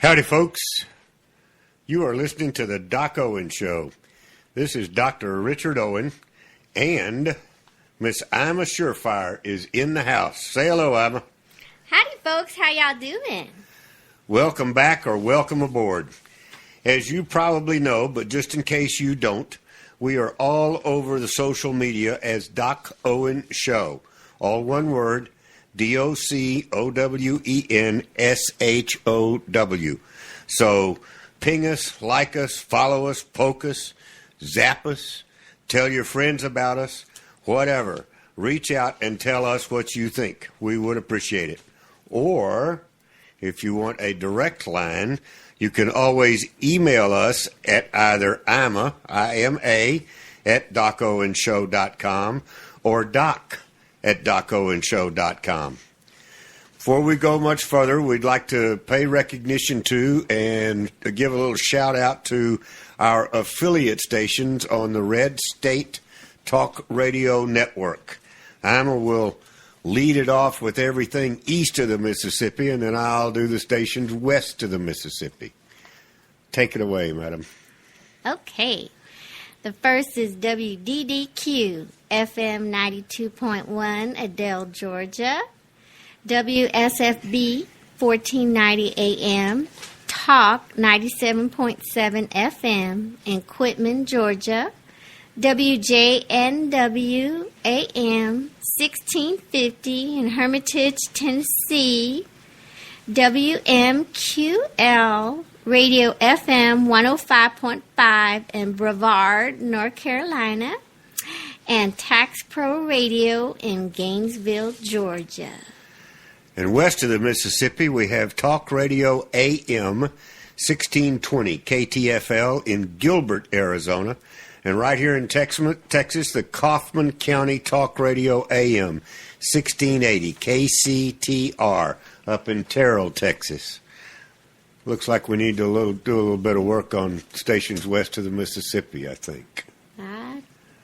Howdy, folks. You are listening to the Doc Owen Show. This is Dr. Richard Owen, and Miss Ima Surefire is in the house. Say hello, Ima. Howdy, folks. How y'all doing? Welcome back or welcome aboard. As you probably know, but just in case you don't, we are all over the social media as Doc Owen Show. All one word, DOCOWENSHOW. So ping us, like us, follow us, poke us, zap us, tell your friends about us, whatever. Reach out and tell us what you think. We would appreciate it. Or, if you want a direct line, you can always email us at either Ima, I-M-A, at docowenshow.com or doc@docowenshow.com. Before we go much further, we'd like to pay recognition to and give a little shout out to our affiliate stations on the Red State Talk Radio Network. Ima will lead it off with everything east of the Mississippi, and then I'll do the stations west of the Mississippi. Take it away, madam. Okay. The first is WDDQ, FM 92.1, Adele, Georgia. WSFB, 1490 AM. Talk, 97.7 FM in Quitman, Georgia. WJNW, AM, 1650 in Hermitage, Tennessee. WMQL, Radio FM 105.5 in Brevard, North Carolina, and Tax Pro Radio in Gainesville, Georgia. And west of the Mississippi, we have Talk Radio AM 1620 KTFL in Gilbert, Arizona. And right here in Texas, the Kaufman County Talk Radio AM 1680 KCTR up in Terrell, Texas. Looks like we need to do a little bit of work on stations west of the Mississippi, I think.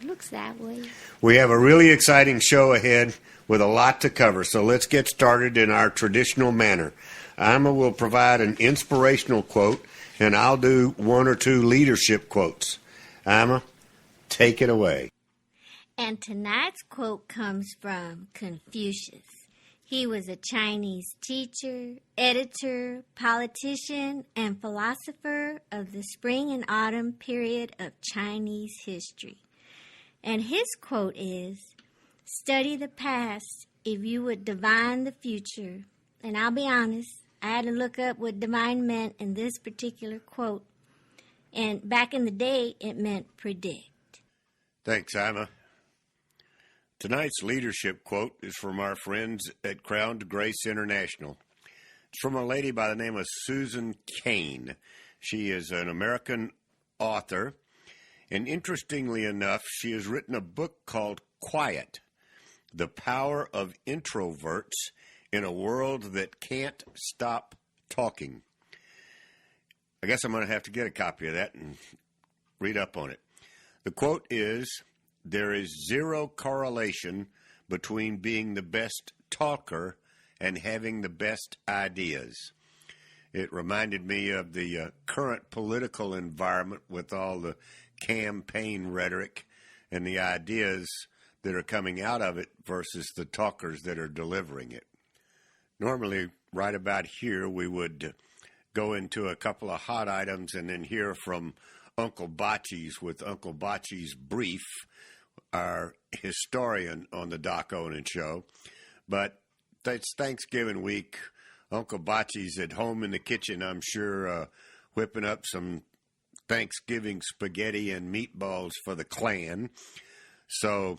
Looks that way. We have a really exciting show ahead with a lot to cover, so let's get started in our traditional manner. Ima will provide an inspirational quote, and I'll do one or two leadership quotes. Ima, take it away. And tonight's quote comes from Confucius. He was a Chinese teacher, editor, politician, and philosopher of the spring and autumn period of Chinese history. And his quote is, "Study the past if you would divine the future." And I'll be honest, I had to look up what divine meant in this particular quote. And back in the day, it meant predict. Thanks, Ima. Tonight's leadership quote is from our friends at Crown to Grace International. It's from a lady by the name of Susan Cain. She is an American author, and interestingly enough, she has written a book called Quiet: The Power of Introverts in a World That Can't Stop Talking. I guess I'm going to have to get a copy of that and read up on it. The quote is, "There is zero correlation between being the best talker and having the best ideas." It reminded me of the current political environment with all the campaign rhetoric and the ideas that are coming out of it versus the talkers that are delivering it. Normally, right about here, we would go into a couple of hot items and then hear from Uncle Botchie's with Uncle Botchie's Brief, our historian on the Doc Owen Show. But it's Thanksgiving week. Uncle Botchie's at home in the kitchen, I'm sure, whipping up some Thanksgiving spaghetti and meatballs for the clan. So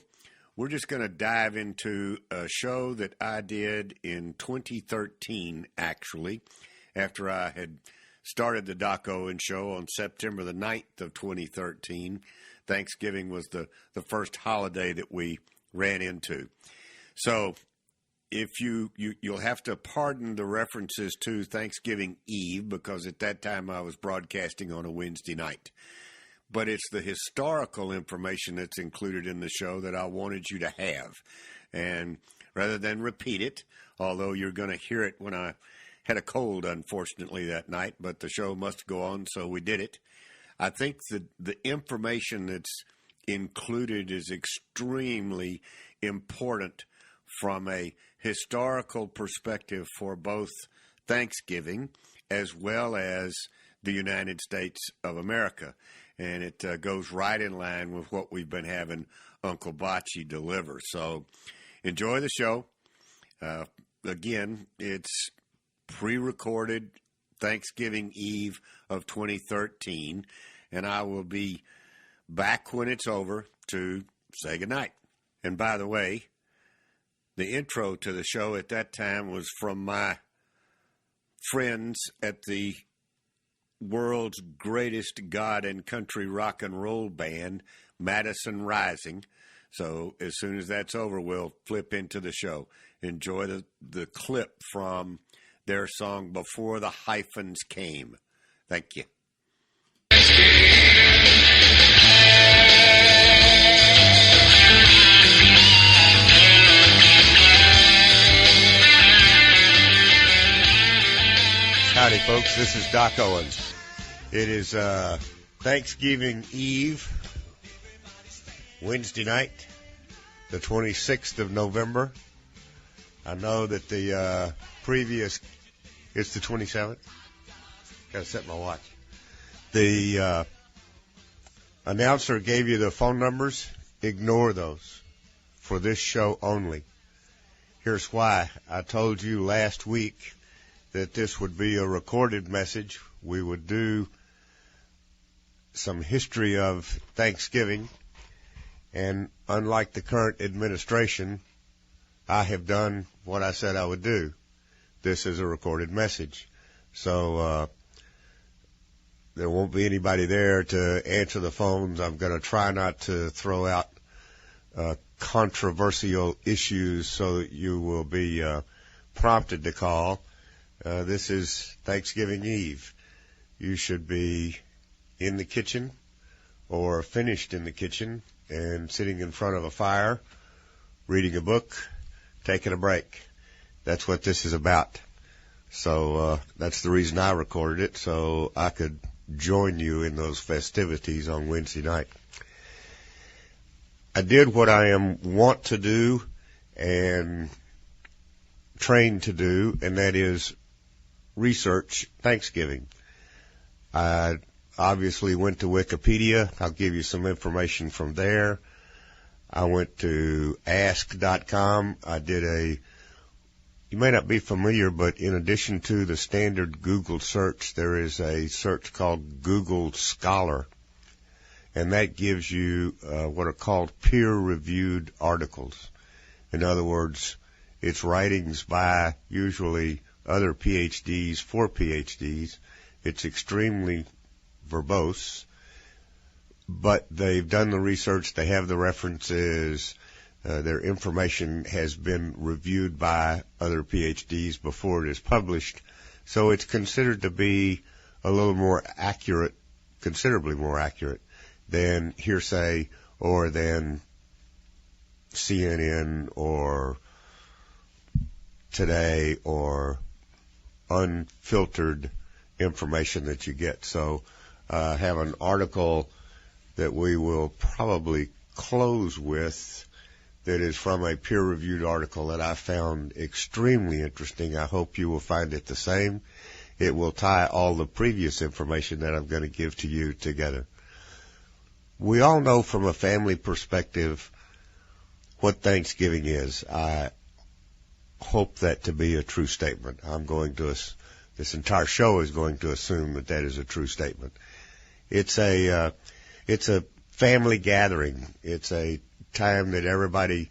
we're just going to dive into a show that I did in 2013, actually, after I had started the Doc Owen Show on September the 9th of 2013. Thanksgiving was the first holiday that we ran into. So if you'll have to pardon the references to Thanksgiving Eve, because at that time I was broadcasting on a Wednesday night. But it's the historical information that's included in the show that I wanted you to have. And rather than repeat it, although you're going to hear it when I had a cold, unfortunately, that night, but the show must go on, so we did it. I think the information that's included is extremely important from a historical perspective for both Thanksgiving as well as the United States of America. And it goes right in line with what we've been having Uncle Bocce deliver. So enjoy the show. Again, it's pre-recorded Thanksgiving Eve of 2013, and I will be back when it's over to say goodnight. And by the way, the intro to the show at that time was from my friends at the world's greatest God and country rock and roll band, Madison Rising. So as soon as that's over, we'll flip into the show. Enjoy the clip from their song Before the Hyphens Came. Thank you. Howdy, folks. This is Doc Owens. It is Thanksgiving Eve, Wednesday night, the 26th of November. I know that the previous, it's the 27th. Got to set my watch. The announcer gave you the phone numbers. Ignore those for this show only. Here's why. I told you last week that this would be a recorded message. We would do some history of Thanksgiving, and unlike the current administration, I have done what I said I would do. This is a recorded message. So there won't be anybody there to answer the phones. I'm going to try not to throw out controversial issues so that you will be prompted to call. This is Thanksgiving Eve. You should be in the kitchen or finished in the kitchen and sitting in front of a fire, reading a book, taking a break. That's what this is about. So that's the reason I recorded it, so I could join you in those festivities on Wednesday night. I did what I want to do and trained to do, and that is research Thanksgiving. I obviously went to Wikipedia. I'll give you some information from there. I went to ask.com. I did you may not be familiar, but in addition to the standard Google search, there is a search called Google Scholar, and that gives you what are called peer-reviewed articles. In other words, it's writings by usually other PhDs for PhDs. It's extremely verbose, but they've done the research, they have the references, their information has been reviewed by other PhDs before it is published, so it's considered to be a little more accurate, considerably more accurate than hearsay or than CNN or Today or unfiltered information that you get. So I have an article that we will probably close with that is from a peer-reviewed article that I found extremely interesting. I hope you will find it the same. It will tie all the previous information that I'm going to give to you together. We all know from a family perspective what Thanksgiving is. I hope that to be a true statement. This entire show is going to assume that that is a true statement. It's a family gathering. It's a time that everybody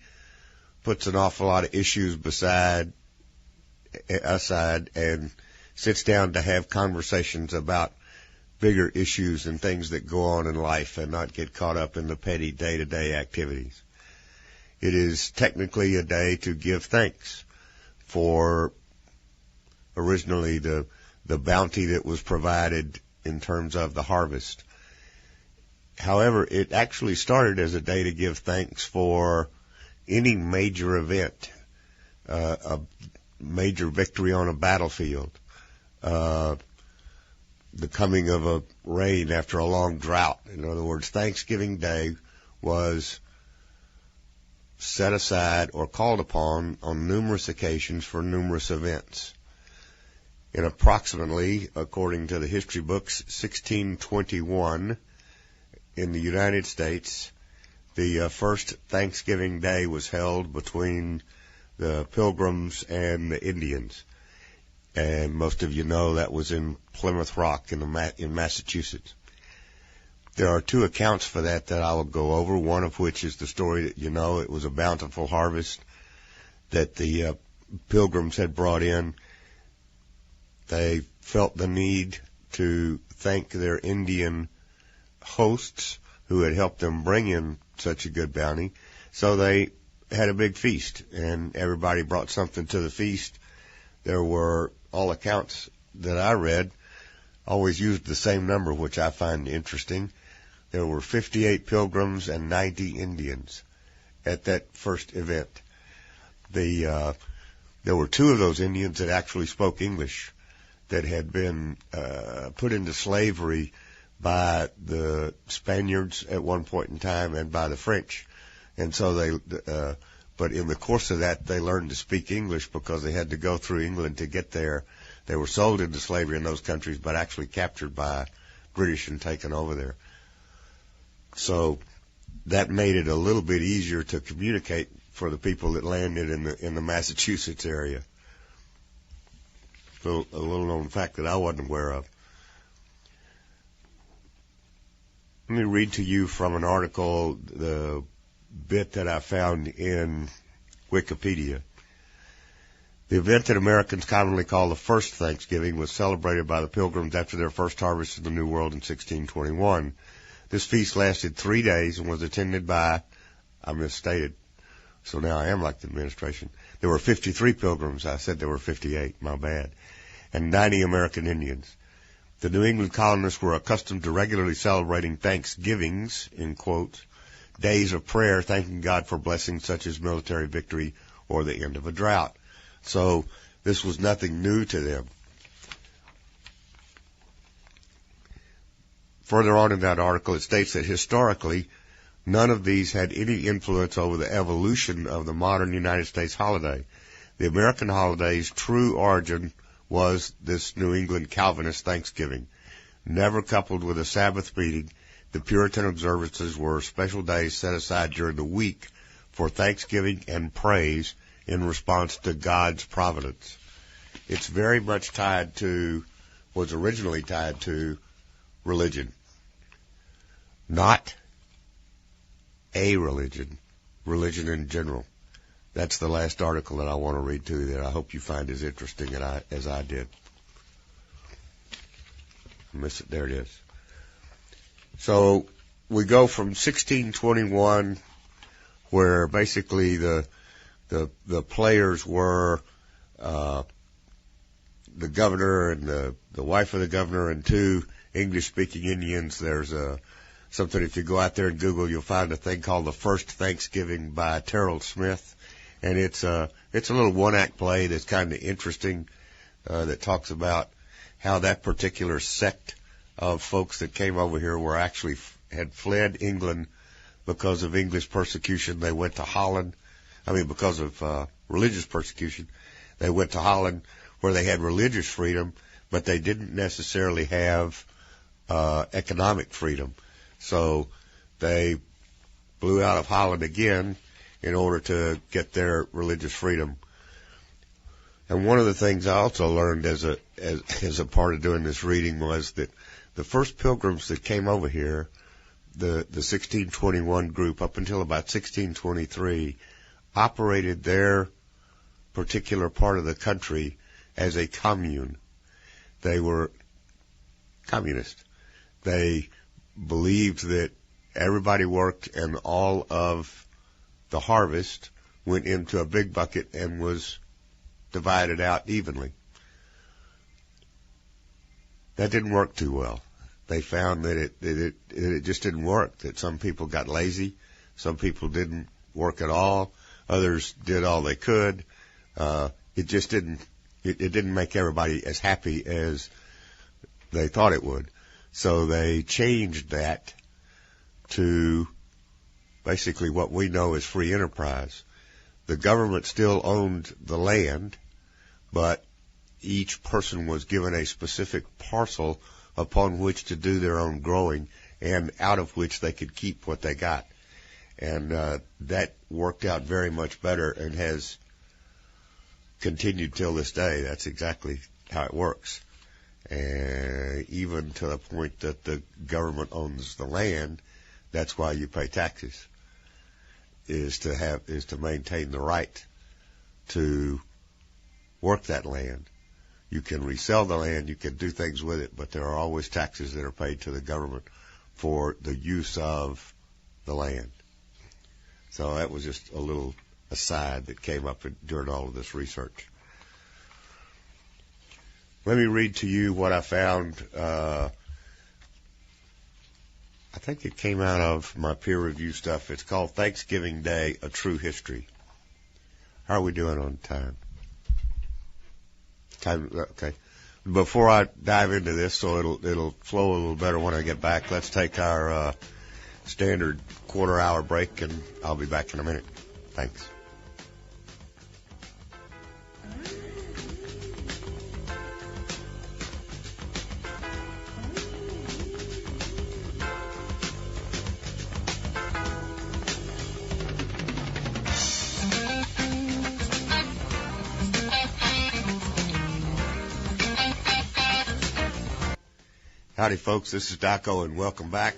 puts an awful lot of issues aside and sits down to have conversations about bigger issues and things that go on in life and not get caught up in the petty day-to-day activities. It is technically a day to give thanks for originally the bounty that was provided in terms of the harvest. However, it actually started as a day to give thanks for any major event, a major victory on a battlefield, the coming of a rain after a long drought. In other words, Thanksgiving Day was set aside or called upon on numerous occasions for numerous events. In approximately, according to the history books, 1621 in the United States, the first Thanksgiving Day was held between the Pilgrims and the Indians. And most of you know that was in Plymouth Rock in Massachusetts. There are two accounts for that I will go over, one of which is the story that you know. It was a bountiful harvest that the Pilgrims had brought in. They felt the need to thank their Indian hosts who had helped them bring in such a good bounty. So they had a big feast, and everybody brought something to the feast. There were, all accounts that I read, always used the same number, which I find interesting. There were 58 Pilgrims and 90 Indians at that first event. There were two of those Indians that actually spoke English, that had been put into slavery by the Spaniards at one point in time and by the French. And so but in the course of that, they learned to speak English because they had to go through England to get there. They were sold into slavery in those countries, but actually captured by British and taken over there. So that made it a little bit easier to communicate for the people that landed in the Massachusetts area. So a little known fact that I wasn't aware of. Let me read to you from an article, the bit that I found in Wikipedia. The event that Americans commonly call the first Thanksgiving was celebrated by the Pilgrims after their first harvest of the New World in 1621. This feast lasted 3 days and was attended by, I misstated, so now I am like the administration. There were 53 Pilgrims. I said there were 58. My bad. And 90 American Indians. The New England colonists were accustomed to regularly celebrating Thanksgivings, in quotes, days of prayer, thanking God for blessings such as military victory or the end of a drought. So this was nothing new to them. Further on in that article, it states that historically, none of these had any influence over the evolution of the modern United States holiday. The American holiday's true origin was this New England Calvinist Thanksgiving. Never coupled with a Sabbath meeting, the Puritan observances were special days set aside during the week for thanksgiving and praise in response to God's providence. It's very much was originally tied to religion. Not a religion in general. That's the last article that I want to read to you that I hope you find as interesting as I did. There it is. So we go from 1621, where basically the players were the governor and the wife of the governor and two English-speaking Indians. There's something, if you go out there and Google, you'll find a thing called The First Thanksgiving by Terrell Smith. And it's a little one-act play that's kind of interesting, that talks about how that particular sect of folks that came over here were actually had fled England because of English persecution. They went to Holland. Because of religious persecution. They went to Holland where they had religious freedom, but they didn't necessarily have economic freedom. So they blew out of Holland again in order to get their religious freedom. And one of the things I also learned as a part of doing this reading was that the first Pilgrims that came over here, the 1621 group, up until about 1623, operated their particular part of the country as a commune. They were communist. They believed that everybody worked and all of the harvest went into a big bucket and was divided out evenly. That didn't work too well. They found that it just didn't work, that some people got lazy, some people didn't work at all, others did all they could. It just didn't it didn't make everybody as happy as they thought it would. So they changed that to basically what we know as free enterprise. The government still owned the land, but each person was given a specific parcel upon which to do their own growing and out of which they could keep what they got. And that worked out very much better and has continued till this day. That's exactly how it works. And even to the point that the government owns the land, that's why you pay taxes, is to maintain the right to work that land. You can resell the land, you can do things with it, but there are always taxes that are paid to the government for the use of the land. So that was just a little aside that came up during all of this research. Let me read to you what I found. I think it came out of my peer review stuff. It's called Thanksgiving Day, A True History. How are we doing on time? Okay. Before I dive into this, so it'll flow a little better when I get back, let's take our standard quarter-hour break, and I'll be back in a minute. Thanks. Howdy, folks. This is Daco, and welcome back.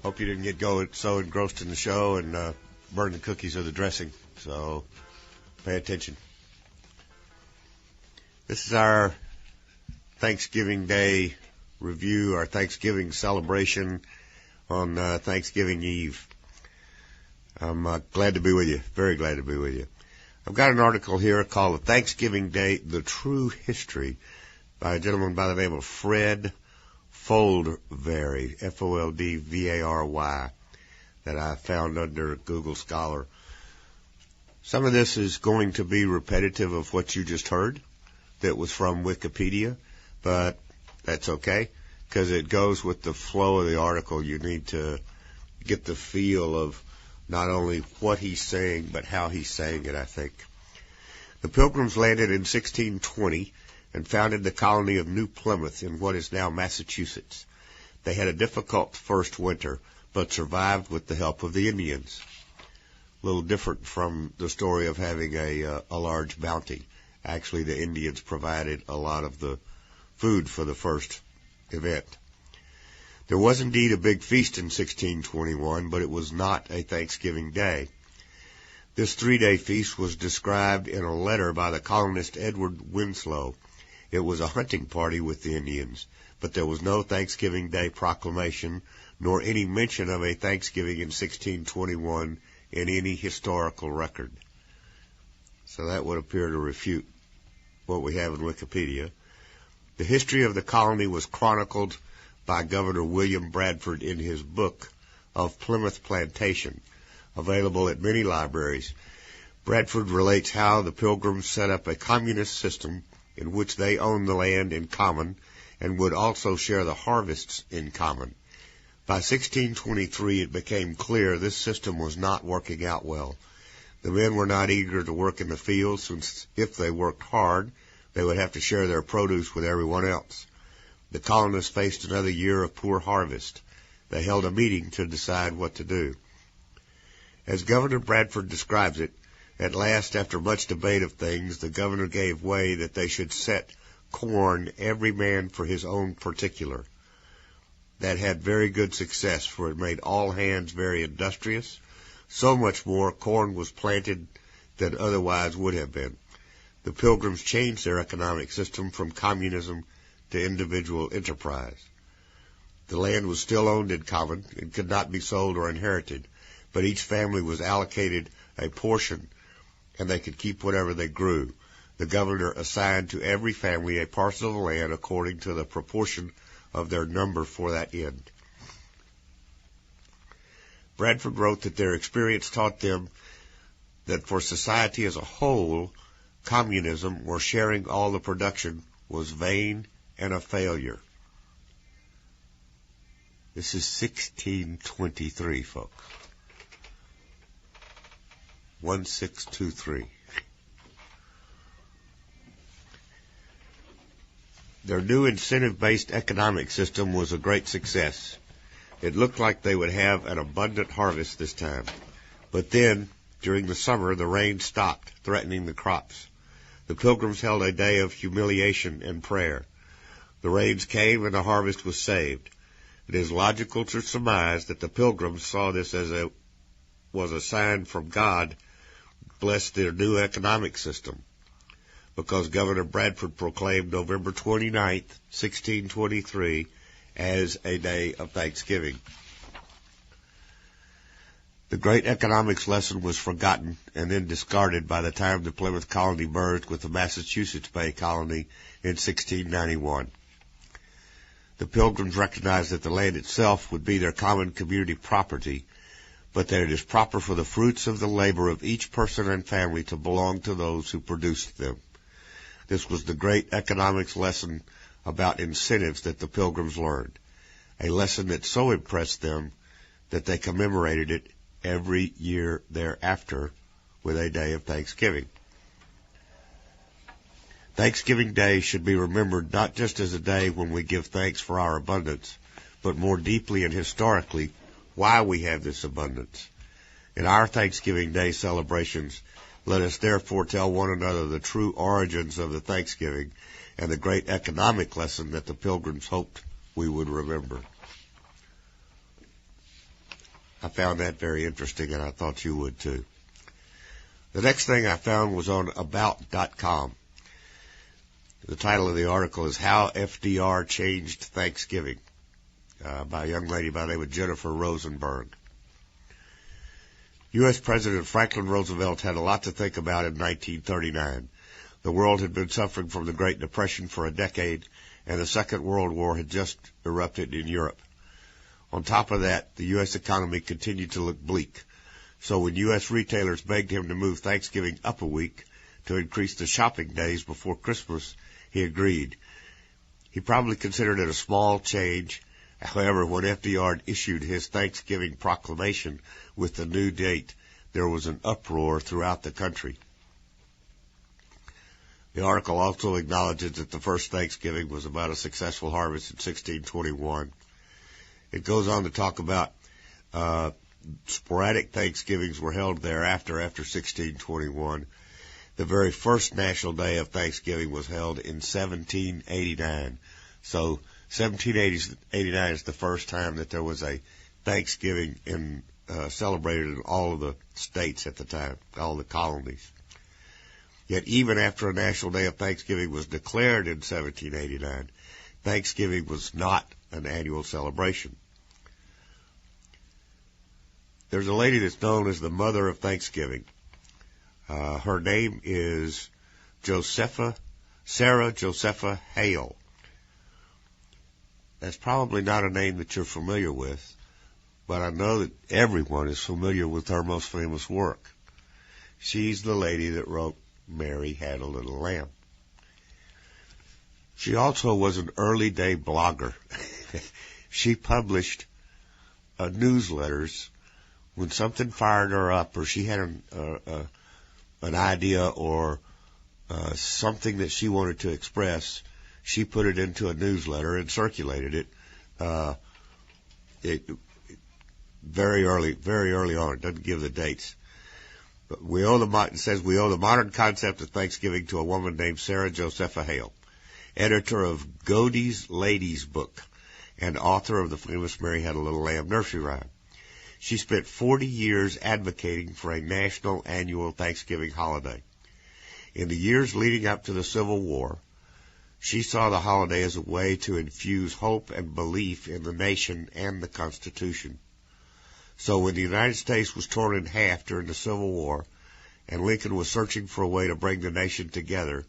Hope you didn't get so engrossed in the show and burn the cookies or the dressing, so pay attention. This is our Thanksgiving Day review, our Thanksgiving celebration on Thanksgiving Eve. I'm glad to be with you, very glad to be with you. I've got an article here called Thanksgiving Day, The True History, by a gentleman by the name of Fred Foldvary, Foldvary, that I found under Google Scholar. Some of this is going to be repetitive of what you just heard that was from Wikipedia, but that's okay because it goes with the flow of the article. You need to get the feel of not only what he's saying, but how he's saying it, I think. The Pilgrims landed in 1620 and founded the colony of New Plymouth in what is now Massachusetts. They had a difficult first winter, but survived with the help of the Indians. A little different from the story of having a large bounty. Actually, the Indians provided a lot of the food for the first event. There was indeed a big feast in 1621, but it was not a Thanksgiving Day. This 3-day feast was described in a letter by the colonist Edward Winslow. It was a hunting party with the Indians, but there was no Thanksgiving Day proclamation, nor any mention of a Thanksgiving in 1621 in any historical record. So that would appear to refute what we have in Wikipedia. The history of the colony was chronicled by Governor William Bradford in his book of Plymouth Plantation, available at many libraries. Bradford relates how the Pilgrims set up a communist system in which they owned the land in common and would also share the harvests in common. By 1623, it became clear this system was not working out well. The men were not eager to work in the fields, since if they worked hard, they would have to share their produce with everyone else. The colonists faced another year of poor harvest. They held a meeting to decide what to do. As Governor Bradford describes it, at last, after much debate of things, the governor gave way that they should set corn every man for his own particular. That had very good success, for it made all hands very industrious. So much more corn was planted than otherwise would have been. The Pilgrims changed their economic system from communism to individual enterprise. The land was still owned in common and could not be sold or inherited, but each family was allocated a portion, and they could keep whatever they grew. The governor assigned to every family a parcel of land according to the proportion of their number for that end. Bradford wrote that their experience taught them that for society as a whole, communism, where sharing all the production was vain and a failure. This is 1623, folks. 1623. Their new incentive-based economic system was a great success. It looked like they would have an abundant harvest this time. But then, during the summer, the rain stopped, threatening the crops. The Pilgrims held a day of humiliation and prayer. The rains came and the harvest was saved. It is logical to surmise that the Pilgrims saw this as a sign from God, blessed their new economic system, because Governor Bradford proclaimed November 29th, 1623, as a day of thanksgiving. The great economics lesson was forgotten and then discarded by the time the Plymouth colony merged with the Massachusetts Bay colony in 1691. The Pilgrims recognized that the land itself would be their common community property, but that it is proper for the fruits of the labor of each person and family to belong to those who produced them. This was the great economics lesson about incentives that the Pilgrims learned, a lesson that so impressed them that they commemorated it every year thereafter with a day of Thanksgiving. Thanksgiving Day should be remembered not just as a day when we give thanks for our abundance, but more deeply and historically why we have this abundance. In our Thanksgiving Day celebrations, let us therefore tell one another the true origins of the Thanksgiving and the great economic lesson that the Pilgrims hoped we would remember. I found that very interesting, and I thought you would too. The next thing I found was on about.com. The title of the article is How FDR Changed Thanksgiving, by a young lady by the name of Jennifer Rosenberg. U.S. President Franklin Roosevelt had a lot to think about in 1939. The world had been suffering from the Great Depression for a decade, and the Second World War had just erupted in Europe. On top of that, the U.S. economy continued to look bleak. So when U.S. retailers begged him to move Thanksgiving up a week to increase the shopping days before Christmas, he agreed. He probably considered it a small change. However, when FDR issued his Thanksgiving proclamation with the new date, there was an uproar throughout the country. The article also acknowledges that the first Thanksgiving was about a successful harvest in 1621. It goes on to talk about sporadic Thanksgivings were held thereafter after 1621. The very first National Day of Thanksgiving was held in 1789. So 1789 is the first time that there was a Thanksgiving celebrated in all of the states at the time, all the colonies. Yet even after a National Day of Thanksgiving was declared in 1789, Thanksgiving was not an annual celebration. There's a lady that's known as the Mother of Thanksgiving. Her name is Sarah Josepha Hale. That's probably not a name that you're familiar with, but I know that everyone is familiar with her most famous work. She's the lady that wrote Mary Had a Little Lamb. She also was an early day blogger. She published newsletters when something fired her up, or she had an idea or something that she wanted to express. She put it into a newsletter and circulated it. Very early on. It doesn't give the dates. But it says we owe the modern concept of Thanksgiving to a woman named Sarah Josepha Hale, editor of Godey's Ladies Book and author of the famous Mary Had a Little Lamb nursery rhyme. She spent 40 years advocating for a national annual Thanksgiving holiday. In the years leading up to the Civil War, she saw the holiday as a way to infuse hope and belief in the nation and the Constitution. So when the United States was torn in half during the Civil War and Lincoln was searching for a way to bring the nation together,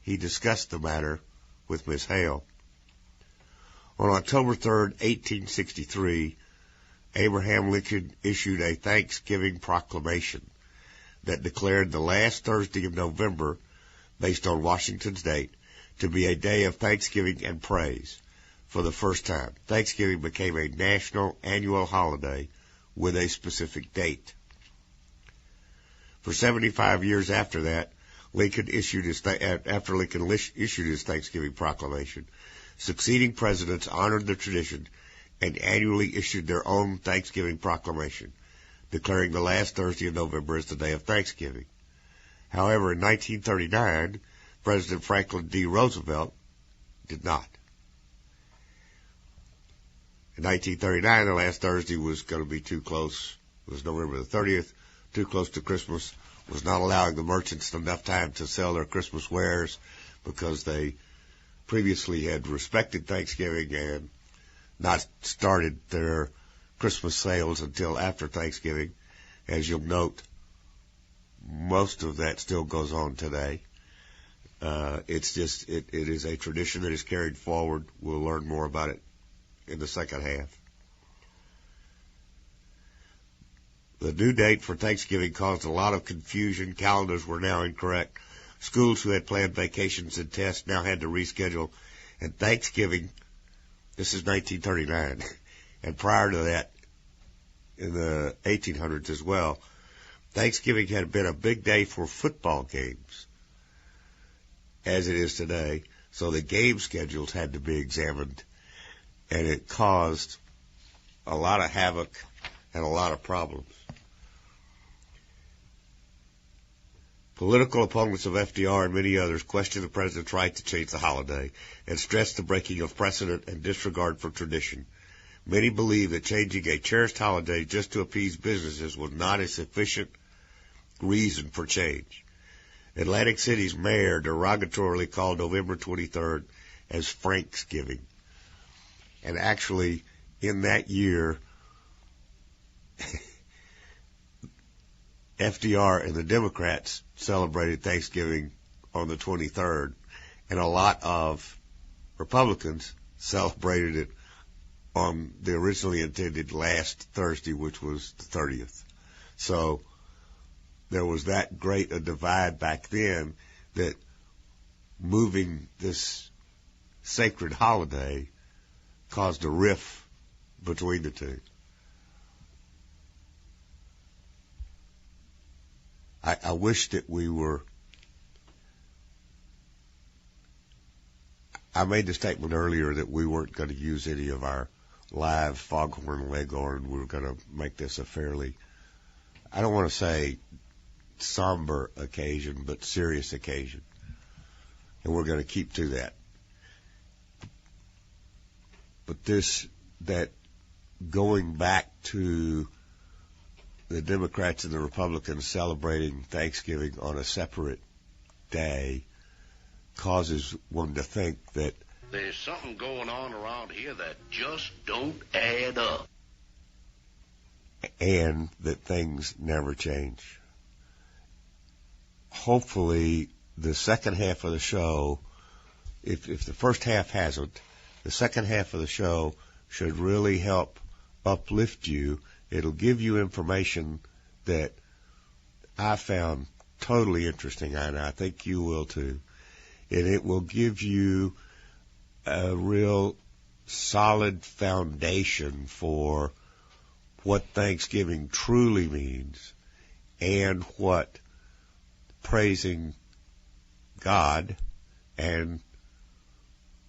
he discussed the matter with Miss Hale. On October 3rd, 1863, Abraham Lincoln issued a Thanksgiving proclamation that declared the last Thursday of November based on Washington's date, to be a day of thanksgiving and praise for the first time. Thanksgiving became a national annual holiday with a specific date. For 75 years after that, Lincoln issued his Thanksgiving proclamation. Succeeding presidents honored the tradition and annually issued their own Thanksgiving proclamation, declaring the last Thursday of November as the day of Thanksgiving. However, in 1939, President Franklin D. Roosevelt did not. In 1939, the last Thursday was going to be too close. It was November the 30th, too close to Christmas, was not allowing the merchants enough time to sell their Christmas wares because they previously had respected Thanksgiving and not started their Christmas sales until after Thanksgiving. As you'll note, most of that still goes on today. It's just, it is a tradition that is carried forward. We'll learn more about it in the second half. The due date for Thanksgiving caused a lot of confusion. Calendars were now incorrect. Schools who had planned vacations and tests now had to reschedule. And Thanksgiving, this is 1939, and prior to that, in the 1800s as well, Thanksgiving had been a big day for football games, as it is today. So the game schedules had to be examined, and it caused a lot of havoc and a lot of problems. Political opponents of FDR and many others questioned the president's right to change the holiday and stressed the breaking of precedent and disregard for tradition. Many believe that changing a cherished holiday just to appease businesses was not a sufficient reason for change. Atlantic City's mayor derogatorily called November 23rd as Franksgiving. And actually, in that year, FDR and the Democrats celebrated Thanksgiving on the 23rd, and a lot of Republicans celebrated it on the originally intended last Thursday, which was the 30th. So there was that great a divide back then that moving this sacred holiday caused a rift between the two. I wish that we were. I made the statement earlier that we weren't going to use any of our live foghorn leghorn. We were going to make this a fairly, I don't want to say somber occasion, but serious occasion. And we're going to keep to that. But that going back to the Democrats and the Republicans celebrating Thanksgiving on a separate day causes one to think that there's something going on around here that just don't add up. And that things never change. Hopefully, the second half of the show, if the first half hasn't, the second half of the show should really help uplift you. It'll give you information that I found totally interesting, and I think you will too. And it will give you a real solid foundation for what Thanksgiving truly means and what praising God and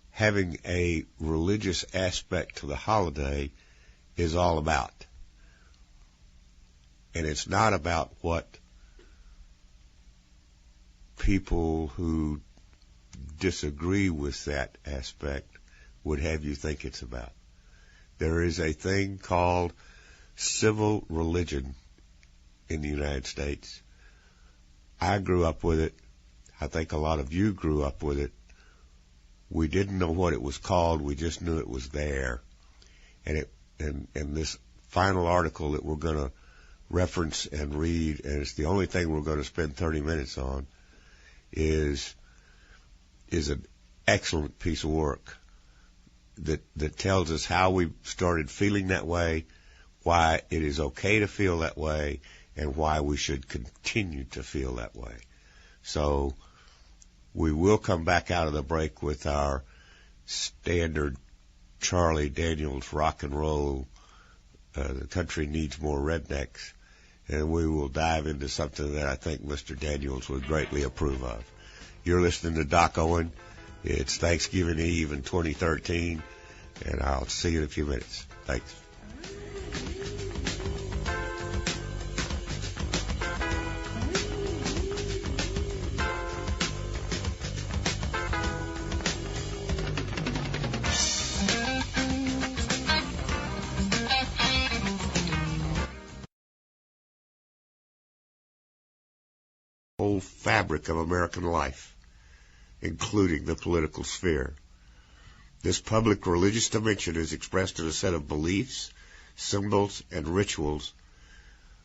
having a religious aspect to the holiday is all about. And it's not about what people who disagree with that aspect would have you think it's about. There is a thing called civil religion in the United States. I grew up with it. I think a lot of you grew up with it. We didn't know what it was called. We just knew it was there. And this final article that we're going to reference and read, and it's the only thing we're going to spend 30 minutes on, is an excellent piece of work that tells us how we started feeling that way, why it is okay to feel that way, and why we should continue to feel that way. So We will come back out of the break with our standard Charlie Daniels rock and roll. The country needs more rednecks. And we will dive into something that I think Mr. Daniels would greatly approve of. You're listening to Doc Owen. It's Thanksgiving Eve in 2013, and I'll see you in a few minutes. Thanks. Whole fabric of American life, including the political sphere. This public religious dimension is expressed in a set of beliefs, symbols, and rituals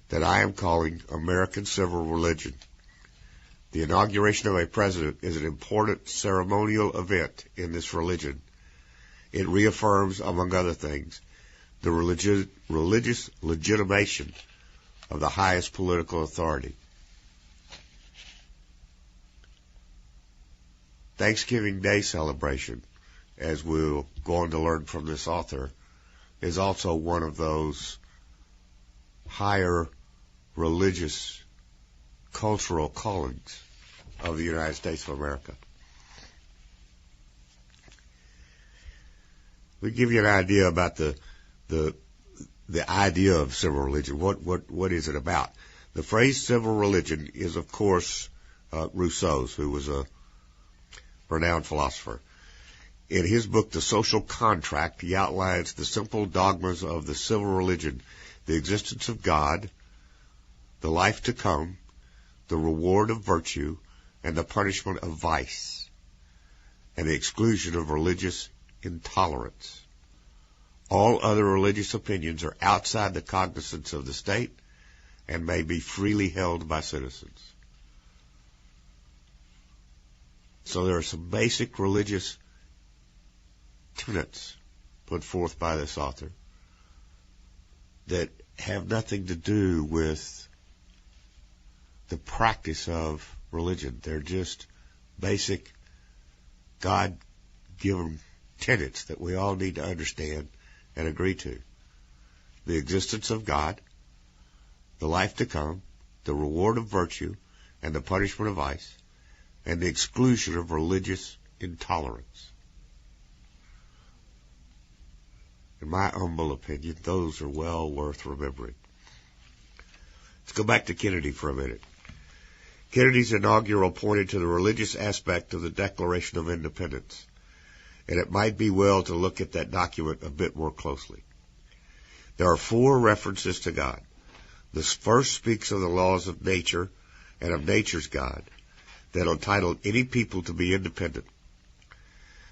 that I am calling American civil religion. The inauguration of a president is an important ceremonial event in this religion. It reaffirms, among other things, the religious legitimation of the highest political authority. Thanksgiving Day celebration, as we'll go on to learn from this author, is also one of those higher religious cultural callings of the United States of America. We give you an idea about the idea of civil religion. What is it about? The phrase civil religion is, of course, Rousseau's, who was a renowned philosopher. In his book, The Social Contract, he outlines the simple dogmas of the civil religion: the existence of God, the life to come, the reward of virtue, and the punishment of vice, and the exclusion of religious intolerance. All other religious opinions are outside the cognizance of the state and may be freely held by citizens. So there are some basic religious tenets put forth by this author that have nothing to do with the practice of religion. They're just basic God-given tenets that we all need to understand and agree to. The existence of God, the life to come, the reward of virtue, and the punishment of vice, and the exclusion of religious intolerance. In my humble opinion, those are well worth remembering. Let's go back to Kennedy for a minute. Kennedy's inaugural pointed to the religious aspect of the Declaration of Independence, and it might be well to look at that document a bit more closely. There are 4 references to God. The first speaks of the laws of nature and of nature's God that entitled any people to be independent.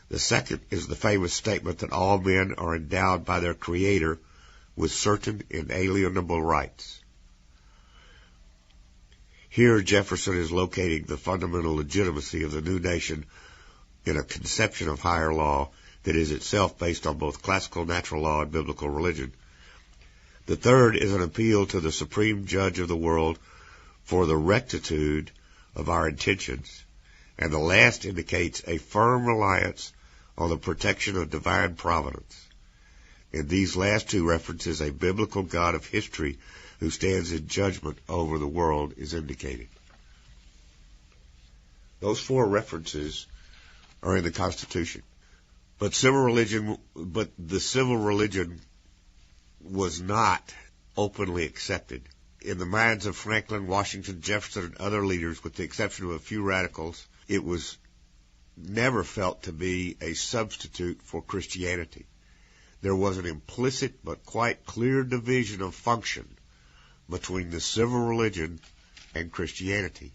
The second is the famous statement that all men are endowed by their Creator with certain inalienable rights. Here Jefferson is locating the fundamental legitimacy of the new nation in a conception of higher law that is itself based on both classical natural law and biblical religion. The third is an appeal to the supreme judge of the world for the rectitude of our intentions, and the last indicates a firm reliance on the protection of divine providence. In these last 2 references, a biblical God of history who stands in judgment over the world is indicated. Those 4 references are in the Constitution. But the civil religion was not openly accepted. In the minds of Franklin, Washington, Jefferson, and other leaders, with the exception of a few radicals, it was never felt to be a substitute for Christianity. There was an implicit but quite clear division of function between the civil religion and Christianity.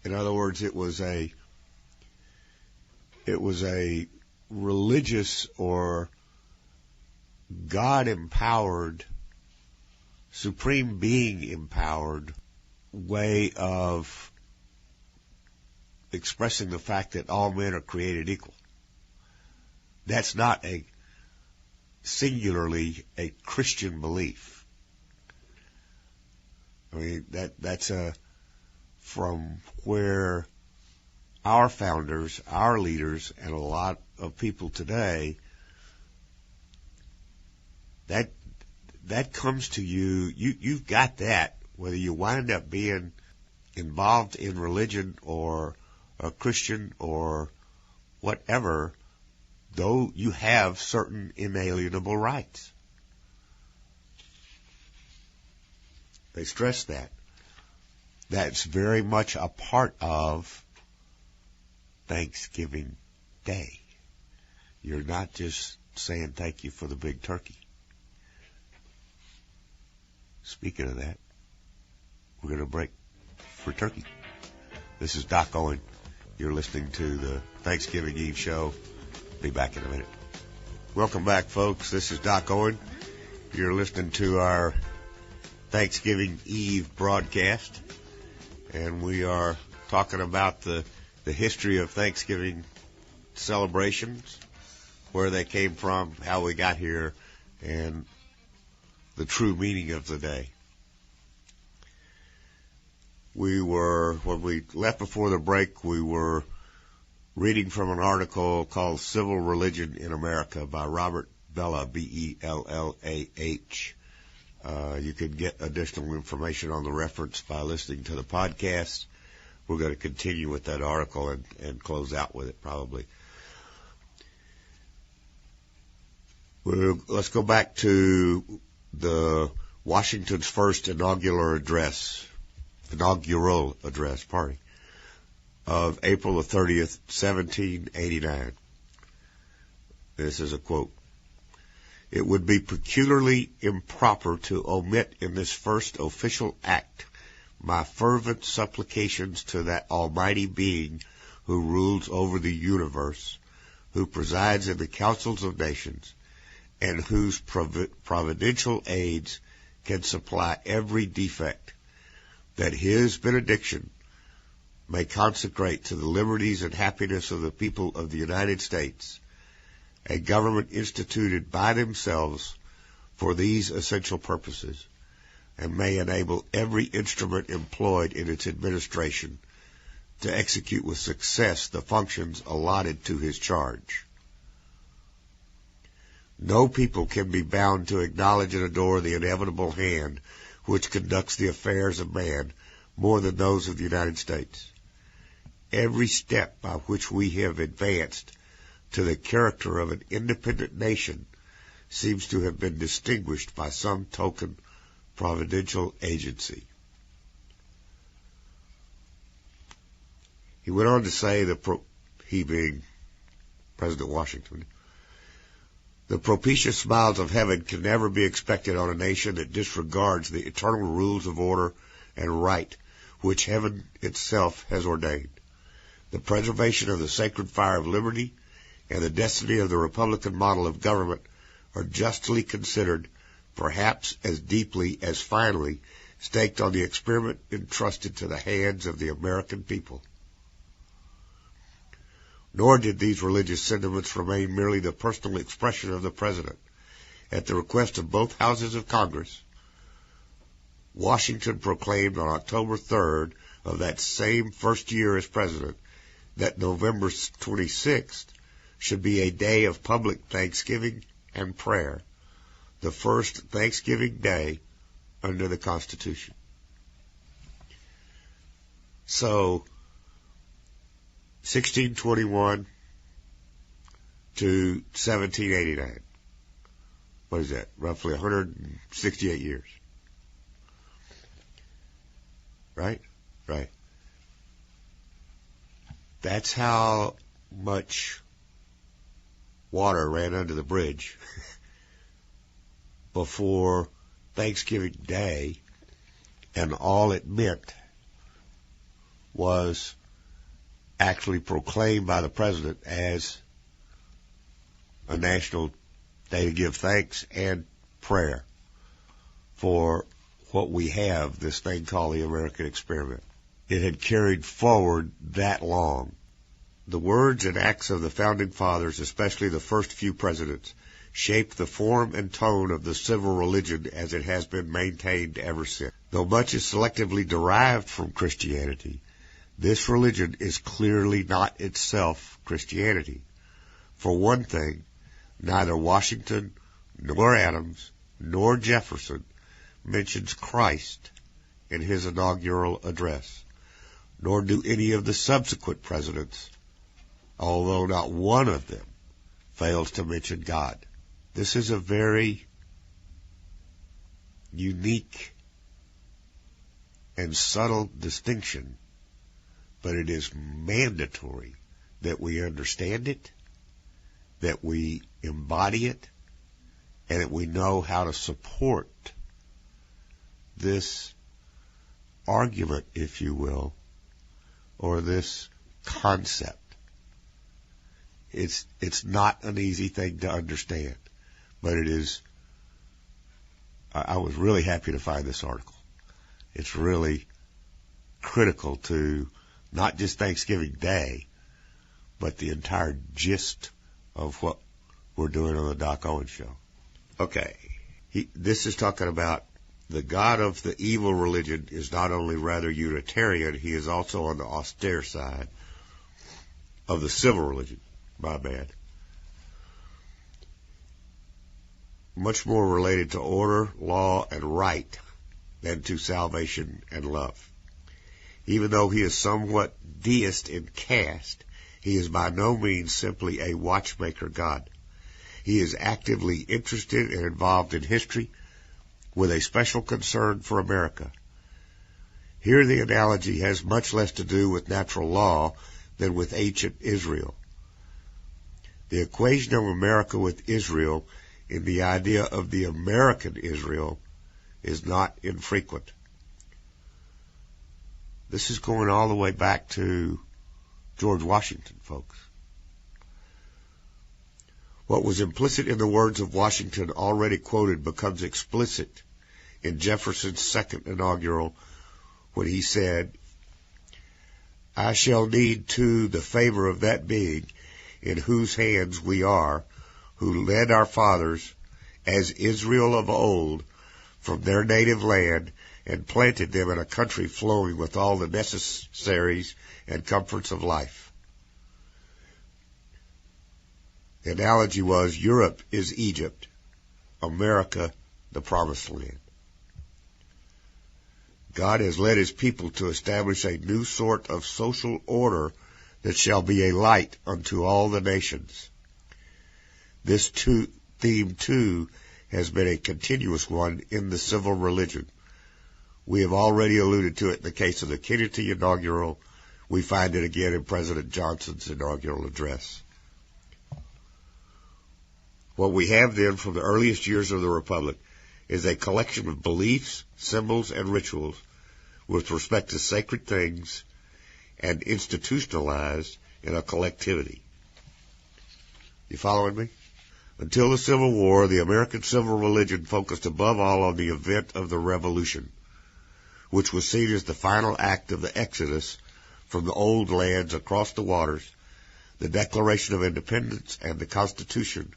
In other words, it was a religious or God-empowered, supreme being-empowered way of expressing the fact that all men are created equal. That's not singularly a Christian belief. I mean, that's a from where our founders, our leaders, and a lot of people today, that comes to you. You've got that, whether you wind up being involved in religion or a Christian or whatever, though you have certain inalienable rights. They stress that. That's very much a part of Thanksgiving Day. You're not just saying thank you for the big turkey. Speaking of that, we're going to break for turkey. This is Doc Owen. You're listening to the Thanksgiving Eve show. Be back in a minute. Welcome back, folks. This is Doc Owen. You're listening to our Thanksgiving Eve broadcast, and we are talking about the history of Thanksgiving celebrations, where they came from, how we got here, and the true meaning of the day. When we left before the break, we were reading from an article called Civil Religion in America by Robert Bella, B-E-L-L-A-H. You can get additional information on the reference by listening to the podcast. We're going to continue with that article and close out with it probably. Let's go back to the Washington's first inaugural address, of April the 30th, 1789. This is a quote. It would be peculiarly improper to omit in this first official act my fervent supplications to that Almighty Being who rules over the universe, who presides in the councils of nations, and whose providential aids can supply every defect, that his benediction may consecrate to the liberties and happiness of the people of the United States a government instituted by themselves for these essential purposes, and may enable every instrument employed in its administration to execute with success the functions allotted to his charge. No people can be bound to acknowledge and adore the inevitable hand which conducts the affairs of man more than those of the United States. Every step by which we have advanced to the character of an independent nation seems to have been distinguished by some token providential agency. He went on to say, he being President Washington, the propitious smiles of heaven can never be expected on a nation that disregards the eternal rules of order and right which heaven itself has ordained. The preservation of the sacred fire of liberty and the destiny of the Republican model of government are justly considered, perhaps as deeply as finally staked on the experiment entrusted to the hands of the American people. Nor did these religious sentiments remain merely the personal expression of the President. At the request of both houses of Congress, Washington proclaimed on October 3rd of that same first year as President that November 26th should be a day of public thanksgiving and prayer, the first Thanksgiving Day under the Constitution. So, 1621 to 1789. What is that? Roughly 168 years. Right? Right. That's how much water ran under the bridge before Thanksgiving Day, and all it meant was actually proclaimed by the President as a national day to give thanks and prayer for what we have, this thing called the American experiment. It had carried forward that long. The words and acts of the Founding Fathers, especially the first few presidents, shaped the form and tone of the civil religion as it has been maintained ever since. Though much is selectively derived from Christianity, this religion is clearly not itself Christianity. For one thing, neither Washington, nor Adams, nor Jefferson mentions Christ in his inaugural address, nor do any of the subsequent presidents, although not one of them fails to mention God. This is a very unique and subtle distinction, but it is mandatory that we understand it, that we embody it, and that we know how to support this argument, if you will, or this concept. It's not an easy thing to understand, but it is. I was really happy to find this article. It's really critical to not just Thanksgiving Day, but the entire gist of what we're doing on the Doc Owens Show. Okay, this is talking about the God of the evil religion is not only rather Unitarian, he is also on the austere side of the civil religion. My bad. Much more related to order, law, and right than to salvation and love. Even though he is somewhat deist in caste, he is by no means simply a watchmaker God. He is actively interested and involved in history with a special concern for America. Here the analogy has much less to do with natural law than with ancient Israel. The equation of America with Israel in the idea of the American Israel is not infrequent. This is going all the way back to George Washington, folks. What was implicit in the words of Washington already quoted becomes explicit in Jefferson's second inaugural when he said, "I shall need, too, the favor of that being in whose hands we are, who led our fathers, as Israel of old, from their native land, and planted them in a country flowing with all the necessaries and comforts of life." The analogy was Europe is Egypt, America the Promised Land. God has led his people to establish a new sort of social order that shall be a light unto all the nations. This theme, too, has been a continuous one in the civil religion. We have already alluded to it in the case of the Kennedy inaugural. We find it again in President Johnson's inaugural address. What we have then from the earliest years of the Republic is a collection of beliefs, symbols, and rituals with respect to sacred things and institutionalized in a collectivity. You following me? Until the Civil War, the American civil religion focused above all on the event of the Revolution, which was seen as the final act of the exodus from the old lands across the waters. The Declaration of Independence and the Constitution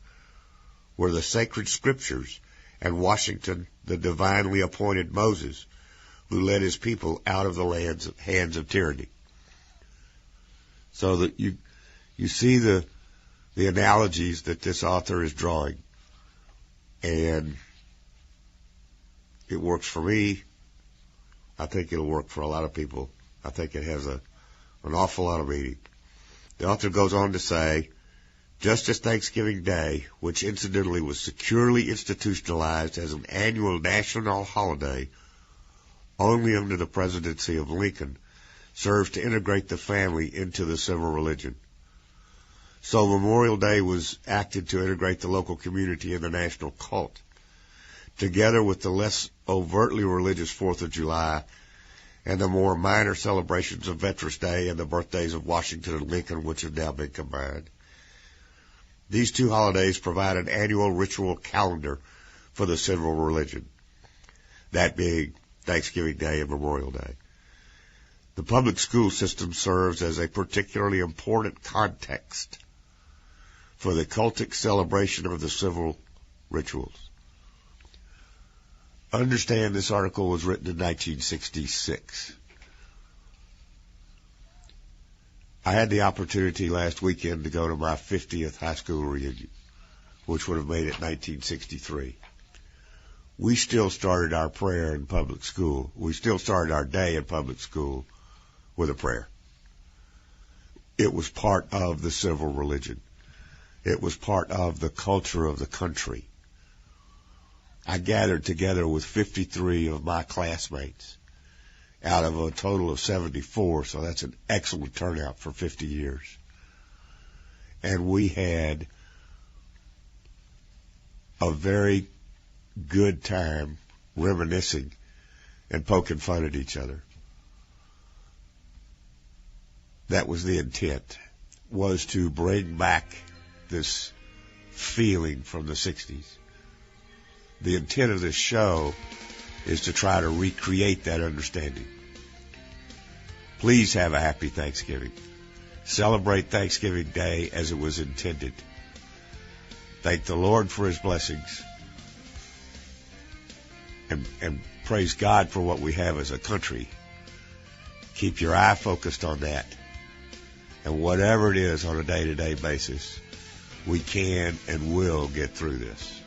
were the sacred scriptures, and Washington, the divinely appointed Moses, who led his people out of the hands of tyranny. So that you see the analogies that this author is drawing, and it works for me. I think it'll work for a lot of people. I think it has an awful lot of meaning. The author goes on to say, just as Thanksgiving Day, which incidentally was securely institutionalized as an annual national holiday only under the presidency of Lincoln, serves to integrate the family into the civil religion. So Memorial Day was acted to integrate the local community in the national cult, together with the less overtly religious 4th of July and the more minor celebrations of Veterans Day and the birthdays of Washington and Lincoln, which have now been combined. These two holidays provide an annual ritual calendar for the civil religion, that being Thanksgiving Day and Memorial Day. The public school system serves as a particularly important context for the cultic celebration of the civil rituals. Understand this article was written in 1966. I had the opportunity last weekend to go to my 50th high school reunion, which would have made it 1963. We still started our prayer in public school. We still started our day in public school with a prayer. It was part of the civil religion. It was part of the culture of the country. I gathered together with 53 of my classmates out of a total of 74, so that's an excellent turnout for 50 years. And we had a very good time reminiscing and poking fun at each other. That was the intent, was to bring back this feeling from the 60s. The intent of this show is to try to recreate that understanding. Please have a happy Thanksgiving. Celebrate Thanksgiving Day as it was intended. Thank the Lord for His blessings. And praise God for what we have as a country. Keep your eye focused on that. And whatever it is on a day-to-day basis, we can and will get through this.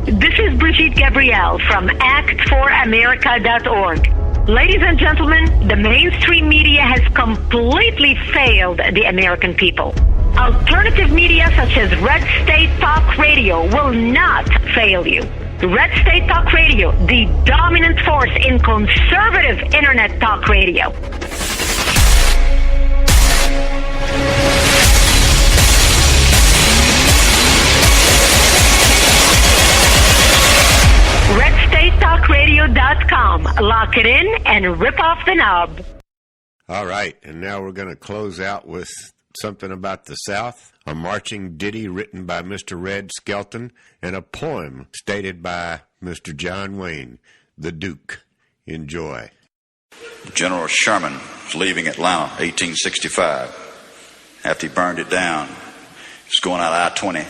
This is Brigitte Gabrielle from ActForAmerica.org. Ladies and gentlemen, the mainstream media has completely failed the American people. Alternative media such as Red State Talk Radio will not fail you. Red State Talk Radio, the dominant force in conservative internet talk radio. RedStateTalkRadio.com. Lock it in and rip off the knob. All right, and now we're going to close out with something about the South, a marching ditty written by Mr. Red Skelton, and a poem stated by Mr. John Wayne, the Duke. Enjoy. General Sherman was leaving Atlanta, 1865. After he burned it down, he was going out I-20.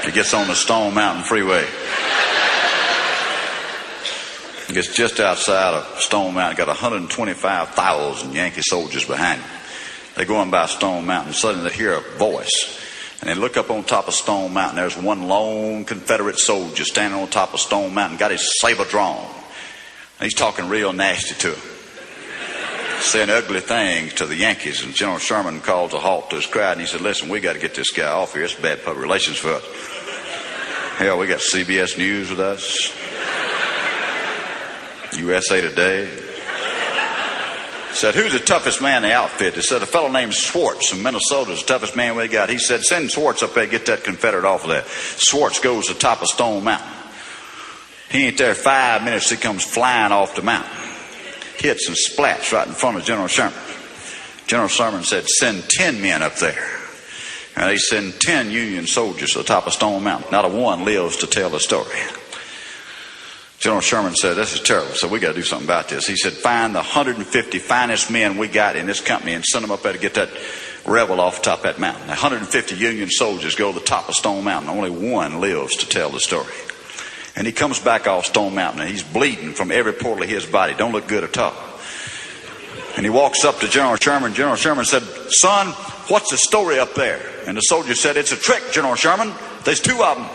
He gets on the Stone Mountain Freeway. He gets just outside of Stone Mountain, got 125,000 Yankee soldiers behind him. They're going by Stone Mountain. Suddenly they hear a voice. And they look up on top of Stone Mountain. There's one lone Confederate soldier standing on top of Stone Mountain, got his saber drawn. And he's talking real nasty to them, saying ugly things to the Yankees. And General Sherman calls a halt to his crowd, and he said, listen, we got to get this guy off here. It's bad public relations for us. Hell, we got CBS News with us, USA Today. Said, who's the toughest man in the outfit? They said, a fellow named Swartz from Minnesota is the toughest man we got. He said, send Swartz up there, get that Confederate off of there. Swartz goes to the top of Stone Mountain. He ain't there 5 minutes, he comes flying off the mountain. Hits and splats right in front of General Sherman. General Sherman said, send 10 men up there. And they send 10 Union soldiers to the top of Stone Mountain. Not a one lives to tell the story. General Sherman said, this is terrible, so we got to do something about this. He said, find the 150 finest men we got in this company and send them up there to get that rebel off the top of that mountain. 150 Union soldiers go to the top of Stone Mountain. Only one lives to tell the story. And he comes back off Stone Mountain, and he's bleeding from every portal of his body. Don't look good at all. And he walks up to General Sherman. General Sherman said, son, what's the story up there? And the soldier said, it's a trick, General Sherman. There's two of them.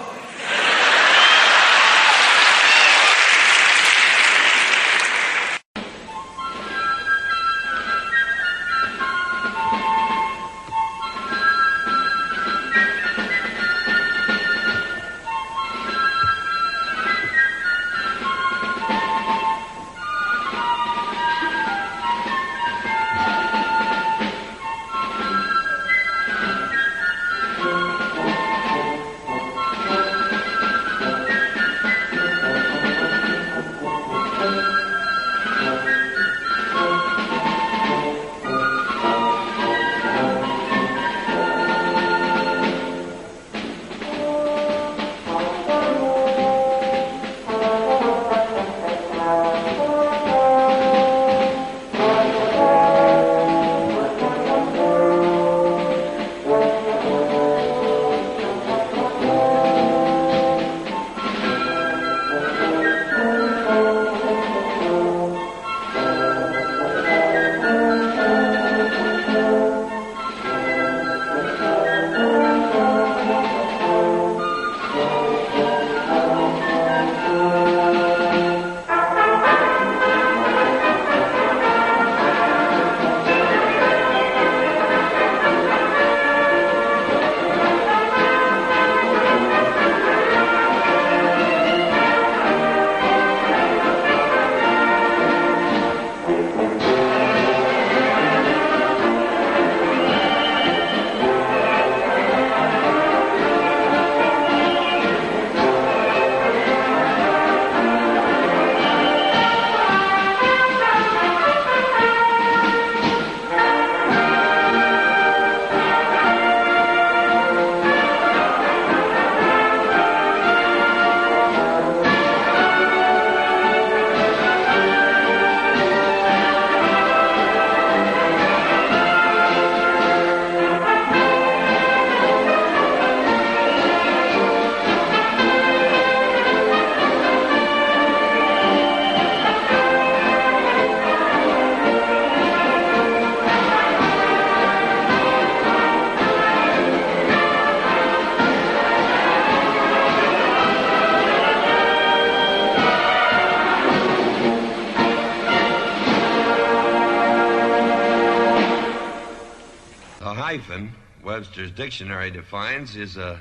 hyphen, Webster's dictionary defines, is a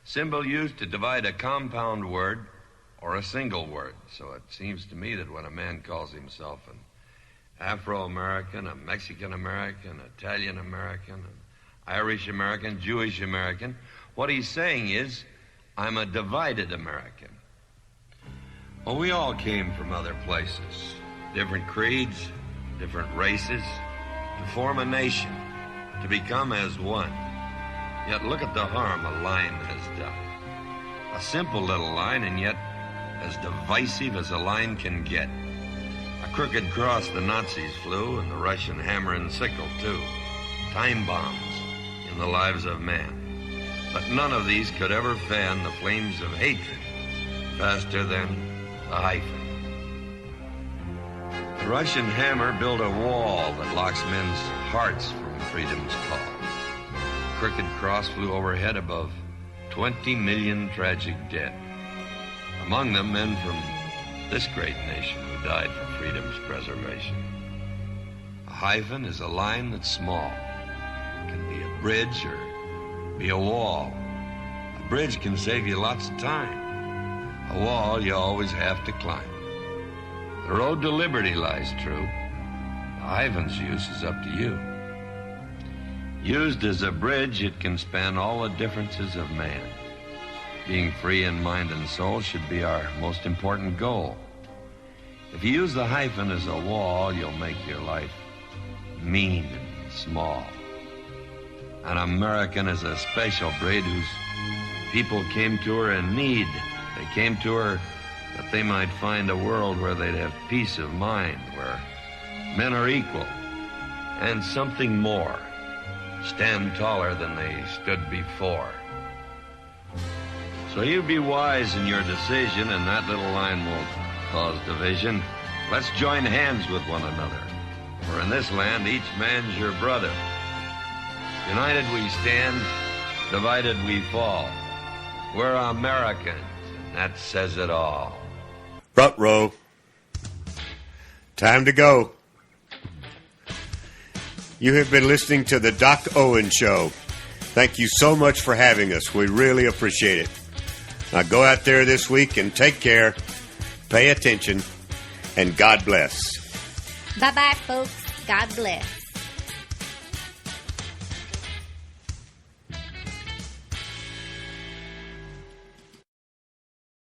symbol used to divide a compound word or a single word. So it seems to me that when a man calls himself an Afro-American, a Mexican-American, Italian-American, an Irish-American, Jewish-American, what he's saying is, I'm a divided American. Well, we all came from other places, different creeds, different races, to form a nation, to become as one. Yet look at the harm a line has done. A simple little line, and yet as divisive as a line can get. A crooked cross the Nazis flew, and the Russian hammer and sickle, too. Time bombs in the lives of man. But none of these could ever fan the flames of hatred faster than the hyphen. The Russian hammer built a wall that locks men's hearts from freedom's call. The crooked cross flew overhead above 20 million tragic dead. Among them, men from this great nation who died for freedom's preservation. A hyphen is a line that's small. It can be a bridge or be a wall. A bridge can save you lots of time. A wall you always have to climb. The road to liberty lies true. The hyphen's use is up to you. Used as a bridge, it can span all the differences of man. Being free in mind and soul should be our most important goal. If you use the hyphen as a wall, you'll make your life mean and small. An American is a special breed whose people came to her in need. They came to her that they might find a world where they'd have peace of mind, where men are equal, and something more, stand taller than they stood before. So you be wise in your decision, and that little line won't cause division. Let's join hands with one another, for in this land each man's your brother. United we stand, divided we fall. We're Americans, and that says it all. Front row. Time to go. You have been listening to the Doc Owen Show. Thank you so much for having us. We really appreciate it. Now go out there this week and take care, pay attention, and God bless. Bye-bye, folks. God bless.